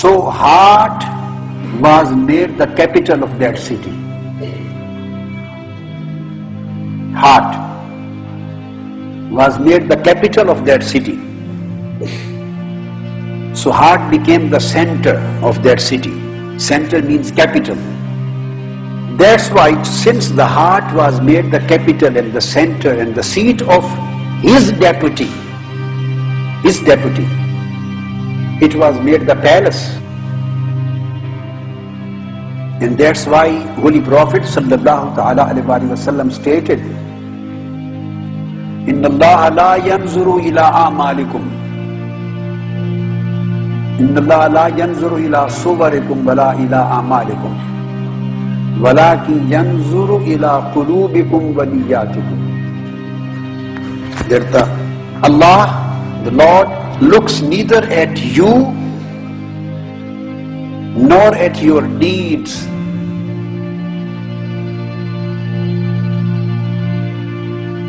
So heart was made the capital of that city. Heart was made the capital of that city. So heart became the center of that city. Center means capital. That's why since the heart was made the capital and the center and the seat of his deputy, it was made the palace. And that's why Holy Prophet sallallahu ta'ala alayhi wa sallam stated, Inna Allah la yanzuru ila a'malikum. Inna Allah la yanzuru ila suwarikum wala ila a'malikum. Walaki yanzuru ila qulubikum wa niyatikum. That Allah, the Lord, looks neither at you nor at your deeds.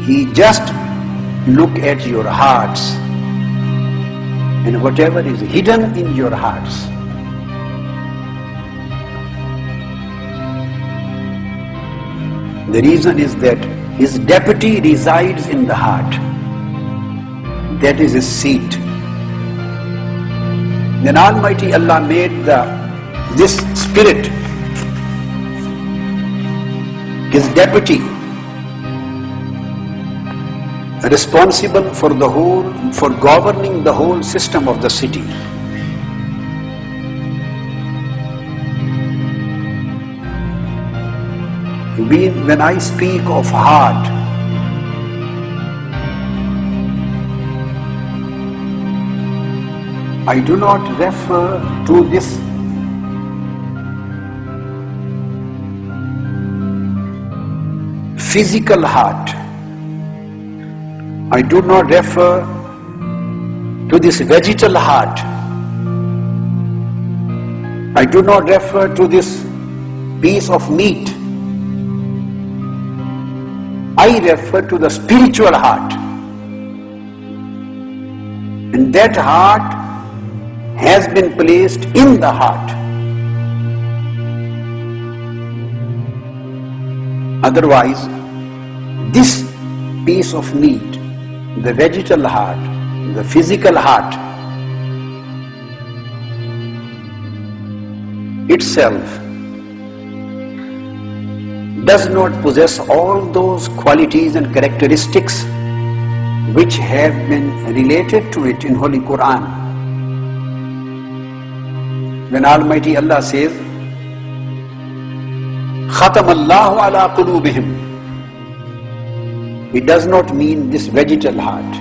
He just looks at your hearts and whatever is hidden in your hearts. The reason is that his deputy resides in the heart. That is his seat. Then Almighty Allah made this spirit his deputy, responsible for governing the whole system of the city. When I speak of heart, I do not refer to this physical heart. I do not refer to this vegetal heart. I do not refer to this piece of meat. I refer to the spiritual heart. And that heart has been placed in the heart. Otherwise, this piece of meat, the vegetal heart, the physical heart, itself does not possess all those qualities and characteristics which have been related to it in Holy Quran. When Almighty Allah says, Khatam Allahu ala qulubihim, it does not mean this vegetal heart.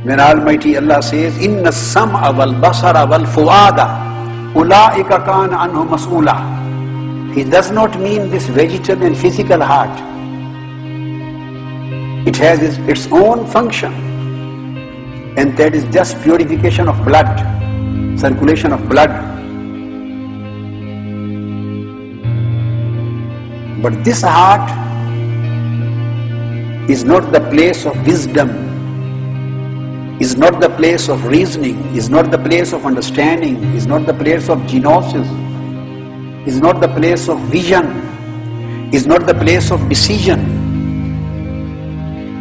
When Almighty Allah says, Inna sam'a wal basara wal fu'ada ulaika kana anhu mas'ula, he does not mean this vegetal and physical heart. It has its own function, and that is just purification of blood, circulation of blood. But this heart is not the place of wisdom, is not the place of reasoning, is not the place of understanding, is not the place of gnosis, is not the place of vision, is not the place of decision,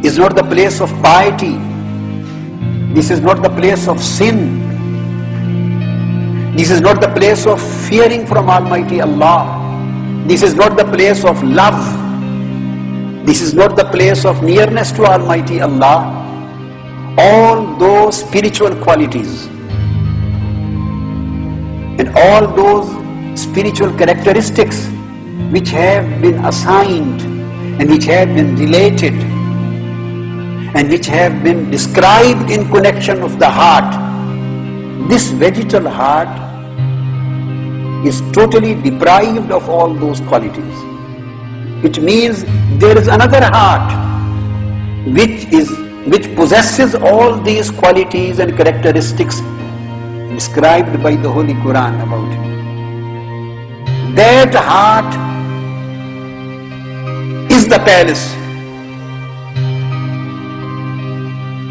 is not the place of piety. This is not the place of sin. This is not the place of fearing from Almighty Allah. This is not the place of love. This is not the place of nearness to Almighty Allah. All those spiritual qualities and all those spiritual characteristics which have been assigned and which have been related and which have been described in connection of the heart, this vegetal heart is totally deprived of all those qualities. It means there is another heart which possesses all these qualities and characteristics described by the Holy Quran about it. That heart is the palace.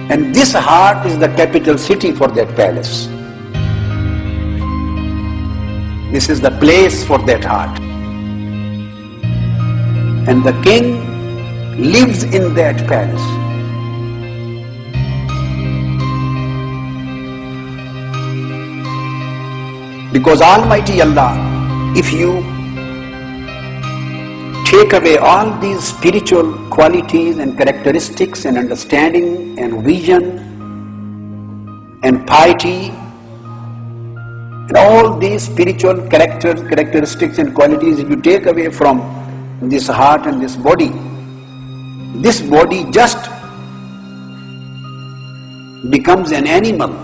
And this heart is the capital city for that palace. This is the place for that heart. And the king lives in that palace. Because Almighty Allah, if you take away all these spiritual qualities and characteristics and understanding and vision and piety and all these spiritual characteristics and qualities, if you take away from this heart and this body just becomes an animal.